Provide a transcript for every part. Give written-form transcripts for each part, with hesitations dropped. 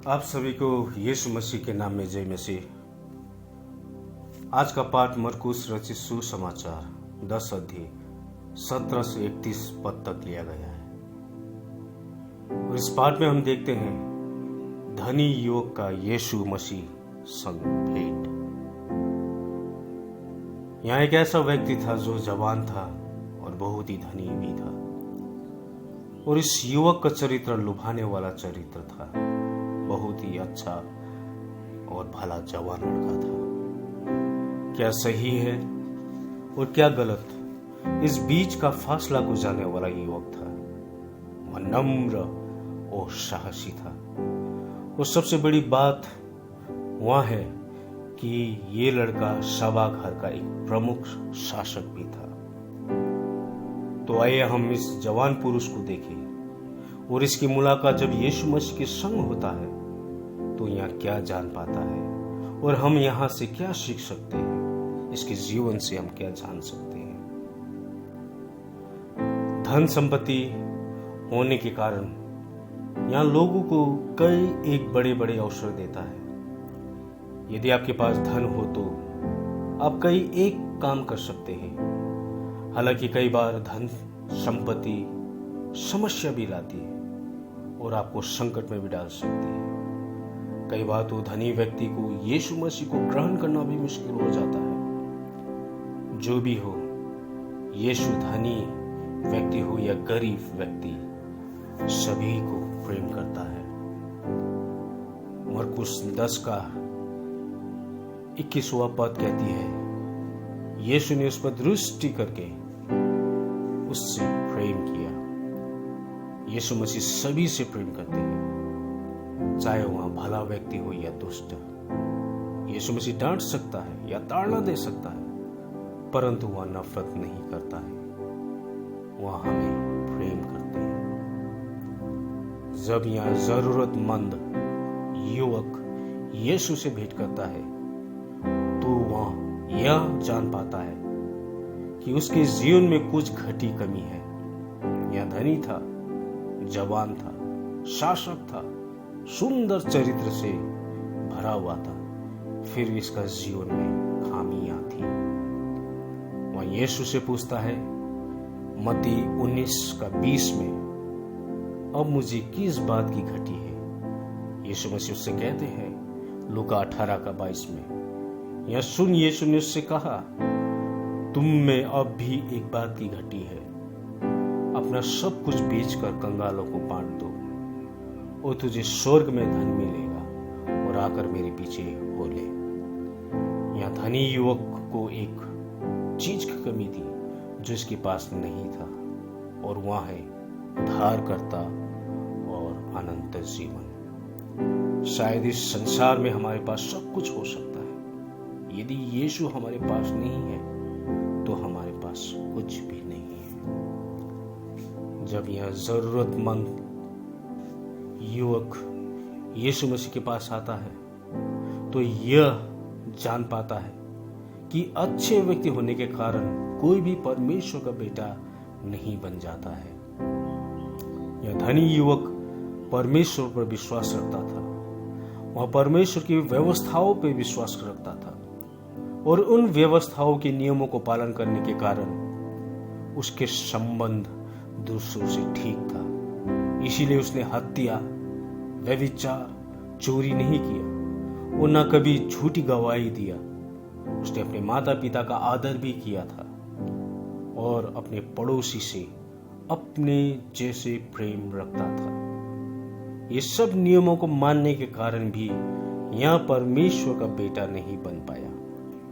आप सभी को यीशु मसीह के नाम में जय मसीह। आज का पाठ मरकुस रचित सुसमाचार 10 अध्याय 17 से 31 पद तक लिया गया है। और इस पाठ में हम देखते हैं धनी युवक का यीशु मसीह संग भेंट। यहाँ एक ऐसा व्यक्ति था जो जवान था और बहुत ही धनी भी था, और इस युवक का चरित्र लुभाने वाला चरित्र था। बहुत ही अच्छा और भला जवान लड़का था। क्या सही है और क्या गलत, इस बीच का फासला गुजारने वाला युवक था। वह नम्र और साहसी था। और सबसे बड़ी बात वह है कि ये लड़का सभा घर का एक प्रमुख शासक भी था। तो आइए हम इस जवान पुरुष को देखें और इसकी मुलाकात जब यीशु मसीह के संग होता है तो यहाँ क्या जान पाता है और हम यहाँ से क्या सीख सकते हैं। इसके जीवन से हम क्या जान सकते हैं। धन संपत्ति होने के कारण यहाँ लोगों को कई एक बड़े बड़े अवसर देता है। यदि आपके पास धन हो तो आप कई एक काम कर सकते हैं। हालांकि कई बार धन संपत्ति समस्या भी लाती है और आपको संकट में भी डाल सकती है। कई बार तो धनी व्यक्ति को यीशु मसीह को ग्रहण करना भी मुश्किल हो जाता है। जो भी हो, यीशु धनी व्यक्ति हो या गरीब व्यक्ति, सभी को प्रेम करता है। मरकुस 10 का 21वां पद कहती है, यीशु ने उस पर दृष्टि करके उससे प्रेम किया। यीशु मसीह सभी से प्रेम करते हैं, चाहे वहां भला व्यक्ति हो या दुष्ट। यीशु मसीह डांट सकता है या ताड़ना दे सकता है, परंतु वह नफरत नहीं करता है। वह हमें प्रेम करते हैं। जब यह जरूरतमंद युवक यीशु से भेंट करता है तो वह यह जान पाता है कि उसके जीवन में कुछ घटी कमी है। यह धनी था, जवान था, शासक था, सुंदर चरित्र से भरा हुआ था, फिर इसका जीवन में खामियां थी। वह यीशु से पूछता है मत्ती 19:20 में, अब मुझे किस बात की घटी है। यीशु मसीह उससे कहते हैं लूका 18:22 में, यह सुन यीशु ने उससे कहा, तुम में अब भी एक बात की घटी है। अपना सब कुछ बेचकर कंगालों को बांट दो और तुझे स्वर्ग में धन मिलेगा, और आकर मेरे पीछे हो ले। यहाँ धनी युवक को एक चीज की कमी थी जो इसके पास नहीं था, और वह है उद्धारकर्ता और अनंत जीवन। शायद इस संसार में हमारे पास सब कुछ हो सकता है, यदि यीशु हमारे पास नहीं है तो हमारे पास कुछ भी नहीं है। जब यह जरूरतमंद युवक यीशु मसीह के पास आता है तो यह जान पाता है कि अच्छे व्यक्ति होने के कारण कोई भी परमेश्वर का बेटा नहीं बन जाता है। यह धनी युवक परमेश्वर पर विश्वास रखता था। वह परमेश्वर की व्यवस्थाओं पर विश्वास रखता था, और उन व्यवस्थाओं के नियमों को पालन करने के कारण उसके संबंध दूसरों से ठीक था। इसीलिए उसने हत्या, व्यभिचार, चोरी नहीं किया और न कभी झूठी गवाही दिया। उसने अपने माता पिता का आदर भी किया था और अपने पड़ोसी से अपने जैसे प्रेम रखता था। ये सब नियमों को मानने के कारण भी यह परमेश्वर का बेटा नहीं बन पाया।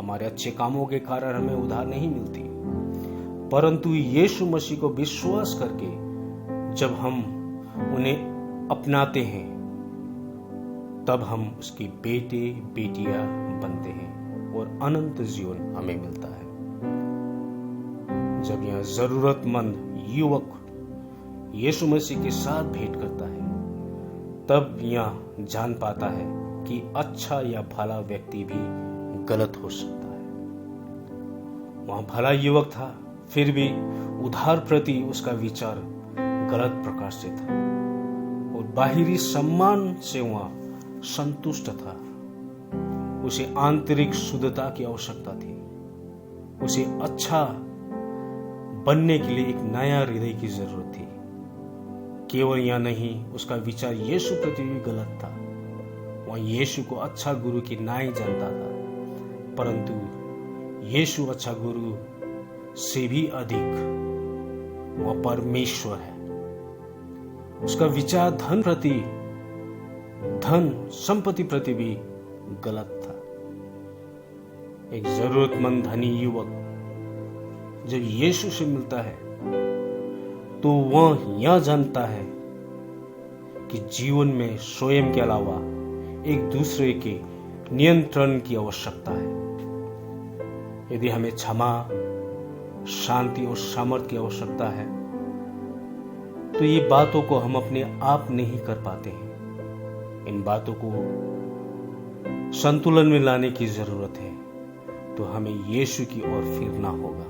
हमारे अच्छे कामों के कारण हमें उधार नहीं मिलती, परंतु यीशु मसीह को विश्वास करके जब हम उन्हें अपनाते हैं तब हम उसके बेटे बेटियां बनते हैं और अनंत जीवन हमें मिलता है। जब यह जरूरतमंद युवक यीशु मसीह के साथ भेंट करता है तब यह जान पाता है कि अच्छा या भला व्यक्ति भी गलत हो सकता है। वह भला युवक था, फिर भी उधार प्रति उसका विचार गलत प्रकार से था और बाहरी सम्मान से वह संतुष्ट था। उसे आंतरिक शुद्धता की आवश्यकता थी। उसे अच्छा बनने के लिए एक नया हृदय की जरूरत थी। केवल यह नहीं, उसका विचार यीशु प्रति भी गलत था। वह यीशु को अच्छा गुरु की ना ही जानता था, परंतु यीशु अच्छा गुरु से भी अधिक वह परमेश्वर है। उसका विचार धन संपत्ति प्रति भी गलत था। एक जरूरतमंद धनी युवक जब यीशु से मिलता है तो वह यह जानता है कि जीवन में स्वयं के अलावा एक दूसरे के नियंत्रण की आवश्यकता है। यदि हमें क्षमा, शांति और सामर्थ्य की आवश्यकता है तो ये बातों को हम अपने आप नहीं कर पाते हैं। इन बातों को संतुलन में लाने की जरूरत है। तो हमें यीशु की ओर फिरना होगा,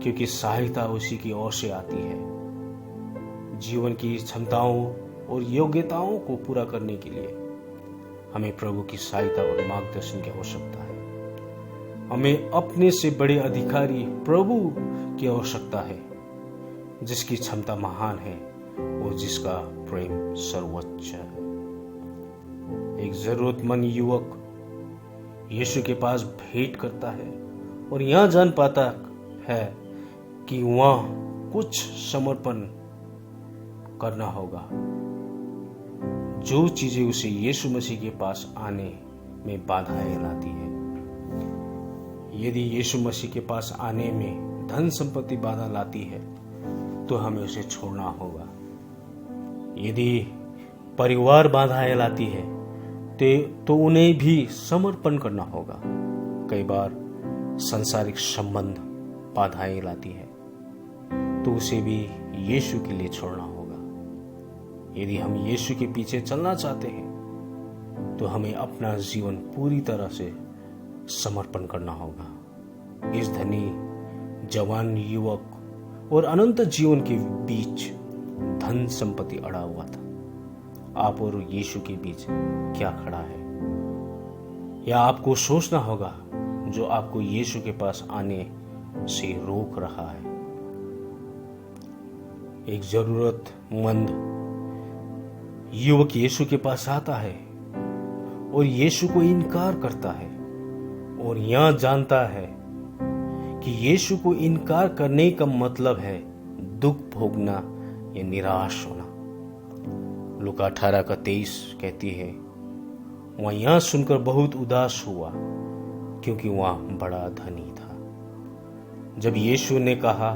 क्योंकि सहायता उसी की ओर से आती है। जीवन की क्षमताओं और योग्यताओं को पूरा करने के लिए हमें प्रभु की सहायता और मार्गदर्शन की आवश्यकता है। हमें अपने से बड़े अधिकारी प्रभु की आवश्यकता है, जिसकी क्षमता महान है और जिसका प्रेम सर्वोच्च है। एक जरूरतमंद युवक यीशु के पास भेंट करता है और यह जान पाता है कि वह कुछ समर्पण करना होगा। जो चीजें उसे यीशु मसीह के पास आने में बाधाएं लाती है। यदि यीशु मसीह के पास आने में धन संपत्ति बाधा लाती है तो हमें उसे छोड़ना होगा। यदि परिवार बाधाएं लाती है तो उन्हें भी समर्पण करना होगा। कई बार सांसारिक संबंध बाधाएं लाती है तो उसे भी यीशु के लिए छोड़ना होगा। यदि हम यीशु के पीछे चलना चाहते हैं तो हमें अपना जीवन पूरी तरह से समर्पण करना होगा। इस धनी जवान युवक और अनंत जीवन के बीच धन संपत्ति अड़ा हुआ था। आप और यीशु के बीच क्या खड़ा है, या आपको सोचना होगा जो आपको यीशु के पास आने से रोक रहा है। एक जरूरतमंद युवक यीशु के पास आता है और यीशु को इनकार करता है और यह जानता है कि यीशु को इनकार करने का मतलब है दुख भोगना या निराश होना। लूका 18:23 कहती है, वह यह सुनकर बहुत उदास हुआ क्योंकि वह बड़ा धनी था। जब यीशु ने कहा,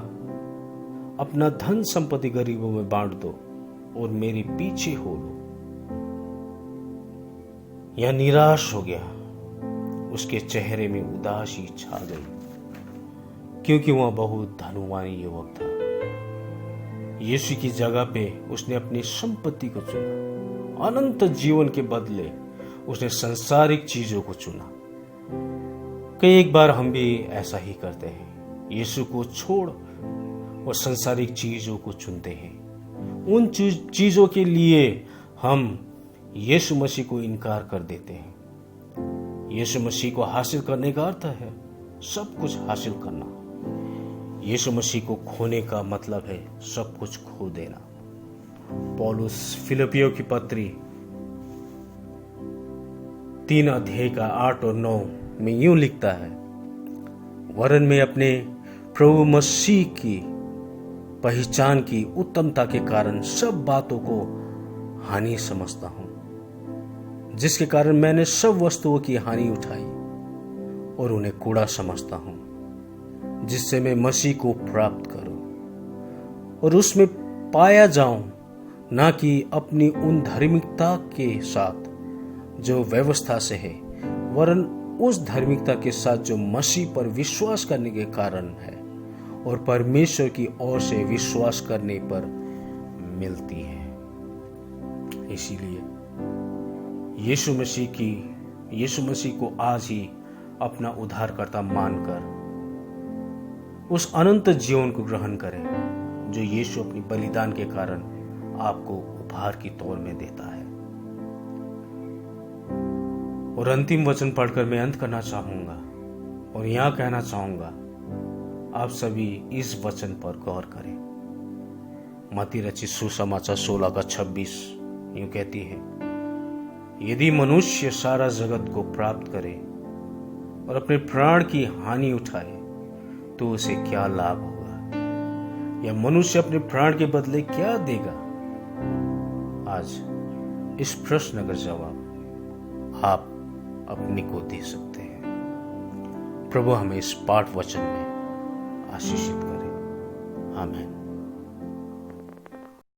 अपना धन संपत्ति गरीबों में बांट दो और मेरे पीछे हो लो, यह निराश हो गया। उसके चेहरे में उदासी छा गई क्योंकि वह बहुत धनवान युवक था। यीशु की जगह पे उसने अपनी संपत्ति को चुना। अनंत जीवन के बदले उसने सांसारिक चीजों को चुना। कई एक बार हम भी ऐसा ही करते हैं, यीशु को छोड़ और सांसारिक चीजों को चुनते हैं। उन चीजों के लिए हम यीशु मसीह को इनकार कर देते हैं। यीशु मसीह को हासिल करने का अर्थ है सब कुछ हासिल करना। यीशु मसीह को खोने का मतलब है सब कुछ खो देना। पौलुस फिलिपियों की पत्री 3:8 और 9 में यूं लिखता है, वरन मैं अपने प्रभु मसीह की पहचान की उत्तमता के कारण सब बातों को हानि समझता हूं, जिसके कारण मैंने सब वस्तुओं की हानि उठाई और उन्हें कूड़ा समझता हूं, जिससे मैं मसीह को प्राप्त करूं और उसमें पाया जाऊं, ना कि अपनी उन धार्मिकता के साथ जो व्यवस्था से है, वरन उस धार्मिकता के साथ जो मसीह पर विश्वास करने के कारण है और परमेश्वर की ओर से विश्वास करने पर मिलती है। इसीलिए यीशु मसीह को आज ही अपना उद्धारकर्ता मानकर उस अनंत जीवन को ग्रहण करें जो यीशु अपनी बलिदान के कारण आपको उपहार की तौर में देता है। और अंतिम वचन पढ़कर मैं अंत करना चाहूंगा और यहां कहना चाहूंगा, आप सभी इस वचन पर गौर करें। मत्ती रचित सुसमाचार 16:26 यूं कहती है, यदि मनुष्य सारा जगत को प्राप्त करे और अपने प्राण की हानि उठाए तो उसे क्या लाभ होगा, या मनुष्य अपने प्राण के बदले क्या देगा। आज इस प्रश्न का जवाब आप अपने को दे सकते हैं। प्रभु हमें इस पाठ वचन में आशीषित करें। आमीन।